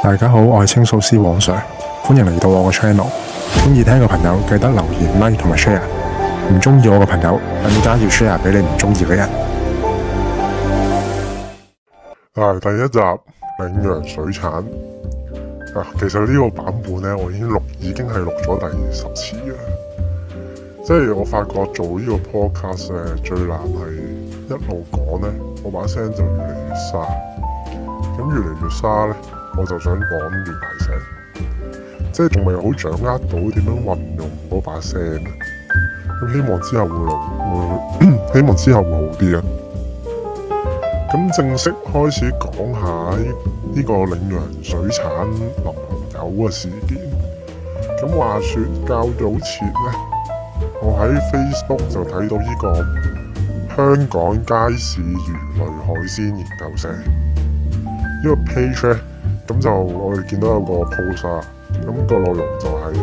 大家好，我係清掃師黃 Sir， 歡迎嚟到我個 channel。中意聽嘅朋友記得留言、like 同埋 share， 唔中意我嘅朋友更加要 share 俾你唔中意嘅人。第一集領洋水產其實呢個版本呢，我已經係錄咗第10次啦。即係我發覺做呢個 podcast 呢，最難係一路講呢，我把聲就越嚟越沙。咁越嚟越沙呢，我就想講越大聲，即係仲未好掌握到點樣運用嗰把聲。咁希望之後希望之後會好啲啊！咁正式開始講下呢個領洋水產淋紅油嘅事件。咁話說較早前呢，我喺 Facebook 就睇到呢個香港街市魚類海鮮研究社呢個 page 呢，咁就我哋見到有個 post 啊，咁個內容就係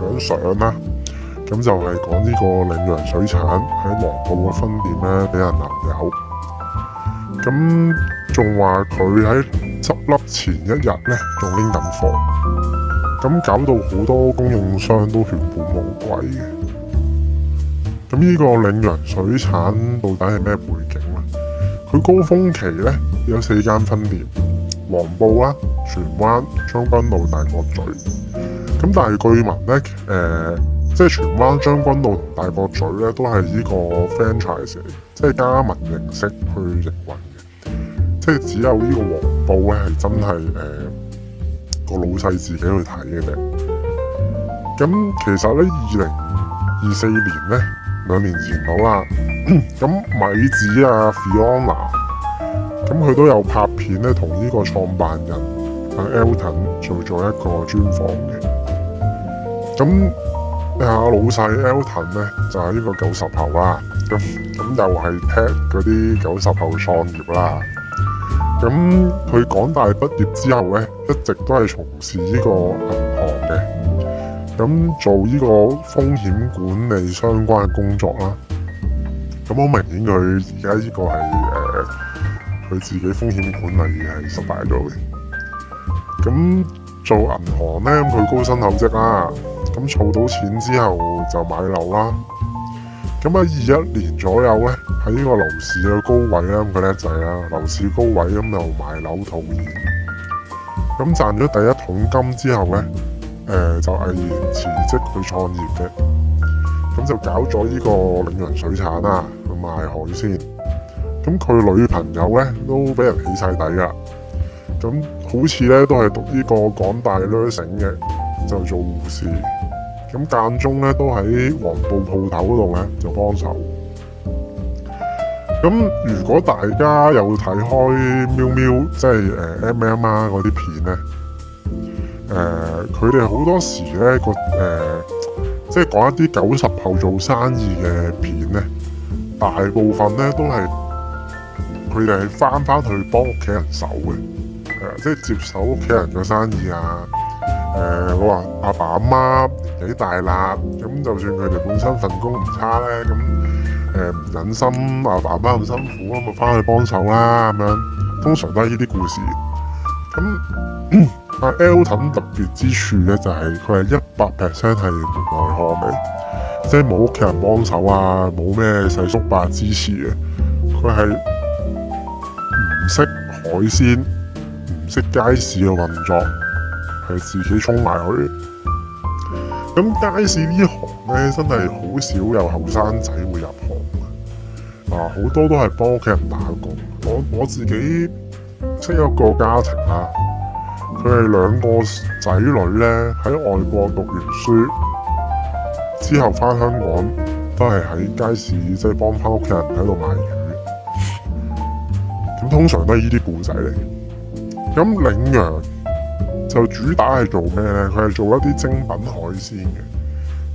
有相啦，咁就係講呢個領洋水產喺黃埔嘅分店呢俾人淋油。咁仲話佢喺執笠前一日呢，仲拎緊貨，咁搞到好多供應商都血本無歸嘅。咁呢個領洋水產到底係咩背景呢？佢高峰期呢，有4間分店，黃埔啦、荃灣、將軍澳、大角咀。咁但係據聞呢，即係荃灣、將軍澳同大角咀呢，都係呢個 franchise， 即係加盟形式去營運。即係只有呢個黃埔咧係真係個老細自己去睇嘅啫。咁其實咧2024年咧2年前到啦，咁米子啊 Fiona， 咁佢都有拍片咧同呢個創辦人阿 Elton 做咗一個專訪嘅。咁老細 Elton 咧就係呢個90後啦，咁又係踢嗰啲90後創業啦。咁佢港大畢業之後咧，一直都係從事呢個銀行嘅，咁做呢個風險管理相關嘅工作啦。咁好明顯佢而家呢個係佢自己風險管理係失敗咗嘅。咁做銀行咧，佢高薪厚職啦，咁儲到錢之後就買樓啦。咁喺21年左右咧，喺呢個樓市嘅高位啦，咁佢叻仔啦，樓市高位咁就買樓套現。咁賺咗第一桶金之後咧，就毅然辭職去創業嘅。咁就搞咗呢個領洋水產啦，去賣海鮮。咁佢女朋友咧都俾人起晒底噶。咁好似咧都係讀呢個港大 nursing 嘅，就做護士。咁間中咧都喺黃埔鋪頭嗰度咧就幫手。咁如果大家有睇開喵喵，即係MM 啊嗰啲片咧，佢哋好多時咧即係講一啲90後做生意嘅片咧，大部分咧都係佢哋係翻去幫屋企人手嘅，即係接手屋企人嘅生意啊。我話阿爸阿媽年紀大啦，咁就算佢哋本身份工唔差咧，咁唔忍心阿爸阿媽咁辛苦，咁咪翻去幫手啦咁樣。通常都係呢啲故事。咁阿 Elton 特別之處咧，就係佢係100% 係門外漢嚟，即係冇屋企人幫手啊，冇咩細叔伯支持嘅。佢係唔識海鮮，唔識街市嘅運作。係自己衝埋去。咁街市呢行咧，真係好少有後生仔會入行好多都係幫屋企人打工。我自己識一個家庭啦，佢係2個仔女咧喺外國讀完書之後翻香港，都係喺街市即係幫翻屋企人喺度賣魚。咁通常都係呢啲故仔嚟。咁領洋就主打係做咩呢？佢係做一啲精品海鮮嘅，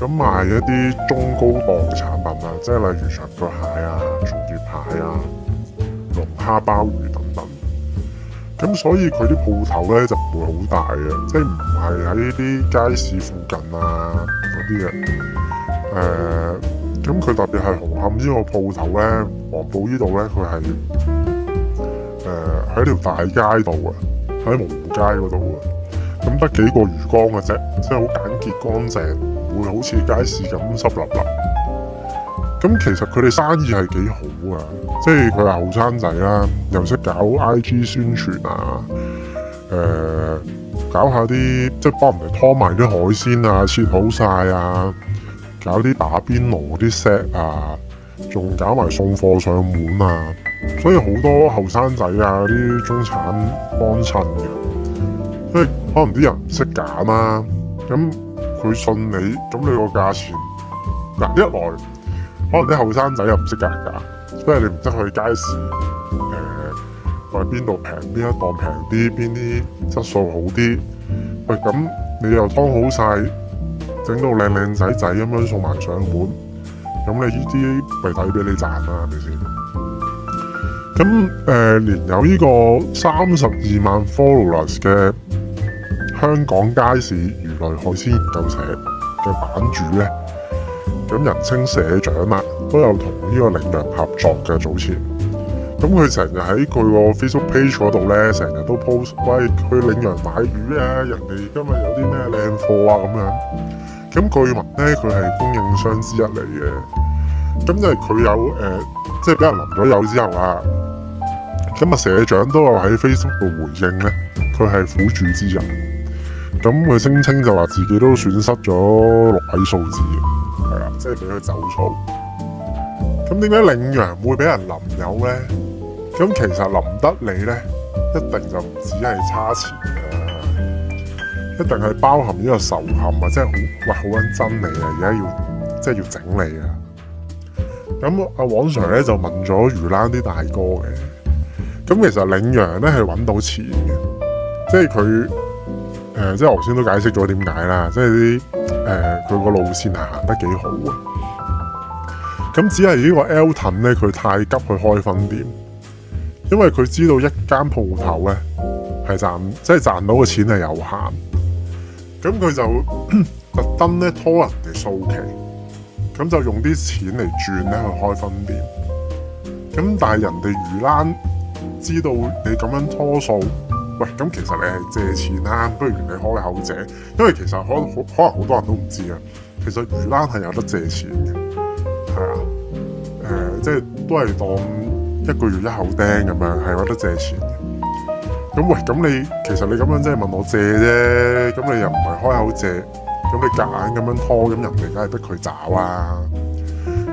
咁賣一啲中高檔嘅產品啊，即係例如長腳蟹啊、松葉蟹啊、龍蝦、鮑魚等等。咁所以佢啲鋪頭呢就唔會好大嘅，即係唔係喺啲街市附近啊嗰啲嘅。咁佢特別係紅磡呢個鋪頭咧，黃埔呢度咧，佢係喺條大街度啊，喺蕪湖街嗰度啊。咁得幾個魚缸嘅啫，即係好簡潔乾淨，唔會好似街市咁濕立立。咁其實佢哋生意係幾好啊，即係佢係後生仔啦，又識搞 IG 宣傳啊，搞下啲即係幫人哋拖埋啲海鮮啊，切好晒啊，搞啲打邊爐嗰啲 set 啊，仲搞埋送貨上門啊，所以好多後生仔啊，啲中產幫襯嘅，因為可能啲人唔識揀啦，咁佢信你，咁你個價錢嗱一來。可能啲後生仔又唔識價格，所以你唔識去街市，話邊度平，邊一檔平啲，邊啲質素好啲。喂，咁你又劏好晒，整到靚靚仔仔咁樣送埋上門，咁你呢啲咪抵俾你賺啦，係咪先？咁連有呢個32萬 followers 嘅香港街市魚類海鮮研究社嘅版主咧。咁人稱社長啦，都有同呢個領養合作嘅早前。咁佢成日喺佢個 Facebook page 嗰度咧，成日都 post 喂去領養買魚啊，人哋今日有啲咩靚貨啊咁樣。咁據聞咧，佢係供應商之一嚟嘅。咁就係佢有即係俾人淋咗油之後啊，咁啊社長都有喺 Facebook 度回應咧，佢係苦主之人。咁佢聲稱就話自己都損失咗6位數字。係啊，即係俾佢走數。咁點解領養會俾人淋油咧？咁其實淋得你咧，一定就唔止係差錢嘅，一定係包含呢個仇恨啊！即係好撚憎你啊！而家要即係要整你啊！咁阿黃 Sir 咧就問咗魚欄啲大哥嘅，咁其實領養咧係揾到錢嘅，即係佢即係我先都解釋咗點解啦，即係啲佢個路線係行得幾好啊！咁只係呢個 Elton 咧，佢太急去開分店，因為佢知道一間鋪頭咧係賺到嘅錢係有限，咁佢就特登咧拖人哋數期，咁就用啲錢嚟轉咧去開分店。咁但係人哋魚欄知道你咁樣拖數，喂，咁其實你係借錢啦，不如你開口借，因為其實可能好多人都唔知啊，其實魚欄係有得借錢嘅。係啊，即係都係當1個月1口釘咁樣，係有得借錢嘅。咁喂，咁你其實你咁樣即係問我借啫，咁你又唔係開口借，咁你夾硬咁樣拖，咁人哋梗係逼佢找啊。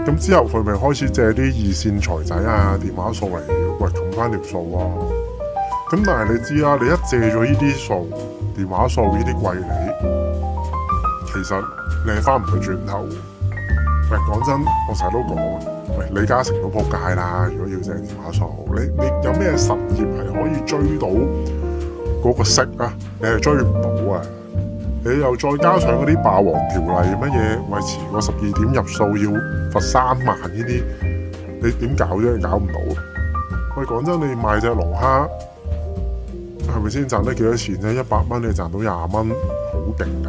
咁之後佢咪開始借啲二線財仔啊電話數嚟，喂，冚翻條數喎。咁但係你知啦，你一借咗呢啲數，電話數呢啲貴利，其實你係翻唔去轉頭。喂，講真，我成日都講，喂，李嘉誠都仆街啦！如果要借電話數，你有咩實業係可以追到嗰個息啊？你係追唔到啊！你又再加上嗰啲霸王條例乜嘢，喂，遲過12點入數要罰3萬呢啲，你點搞啫？你搞唔到。喂，講真，你賣隻龍蝦係咪先賺得幾多錢啫？100蚊你賺到20蚊，好勁㗎！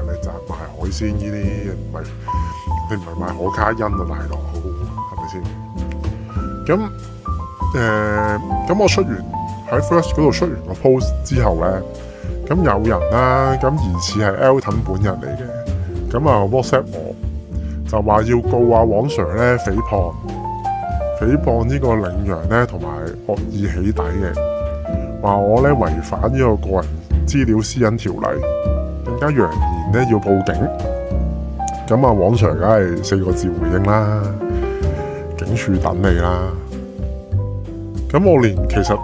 你賺賣海鮮呢啲唔係。你唔係買可卡因啊，大佬，係咪先？咁我出完喺 First 嗰度出完個 post 之後咧，咁有人啦，咁疑似係 Elton 本人嚟嘅，咁啊 WhatsApp 我，就話要告阿黃 Sir 咧誹謗呢個領養咧，同埋惡意起底嘅，話我咧違反呢個個人資料私隱條例，更加揚言咧要報警。咁啊，黃 Sir 梗係4個字回應啦，警署等你啦。咁我其實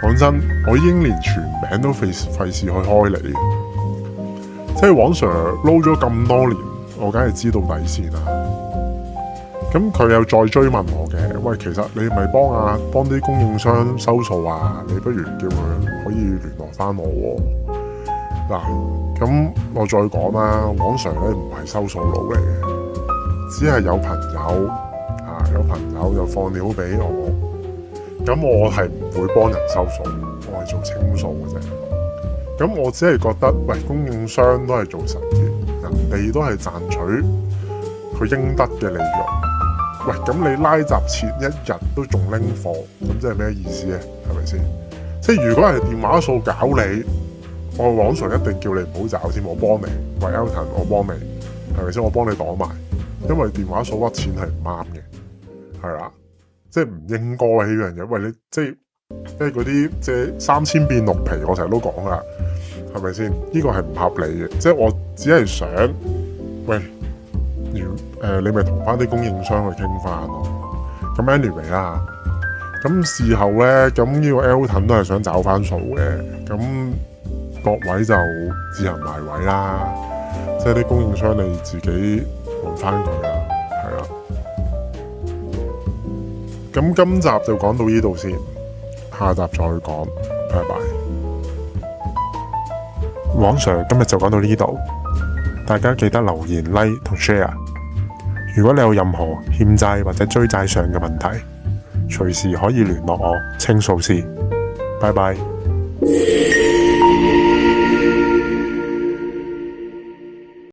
講真，我已經連全名都費事去開你，即係黃 Sir 撈咗咁多年，我梗係知道底線啦。咁佢又再追問我嘅，喂，其實你咪幫啲供應商收數啊？你不如叫佢可以聯絡翻我喎。嗱，咁我再講啦，黃 Sir 咧唔係收數佬嚟嘅，只係有朋友就放料俾我，咁我係唔會幫人收數，我係做清數嘅啫。咁我只係覺得，喂，供應商都係做實業，人哋都係賺取佢應得嘅利潤。喂，咁你拉閘前一日都仲拎貨，咁即係咩意思咧？係咪先？即係如果係電話數搞你，我網上一定叫你唔好找先，我幫你，喂 Elton， 我幫你，係咪先？我幫你擋埋，因為電話數屈錢係唔啱嘅，係啦，即係唔應該呢樣嘢。喂，你即係嗰啲即係3000變綠皮，我成日都講噶，係咪先？呢個係唔合理嘅，即係我只係想，喂。你咪同翻啲供應商去傾翻咯。咁 anyway 啦，咁事後咧，咁呢個 Elton 都係想找翻數嘅。咁各位就自行埋位啦，即係啲供應商你自己揾翻佢啦，係啦。咁今集就講到呢度先，下集再講，拜拜。王 Sir 今日就講到呢度，大家記得留言 like 同 share。如果你有任何欠債或者追債上嘅問題，隨時可以聯絡我，傾訴師。拜拜。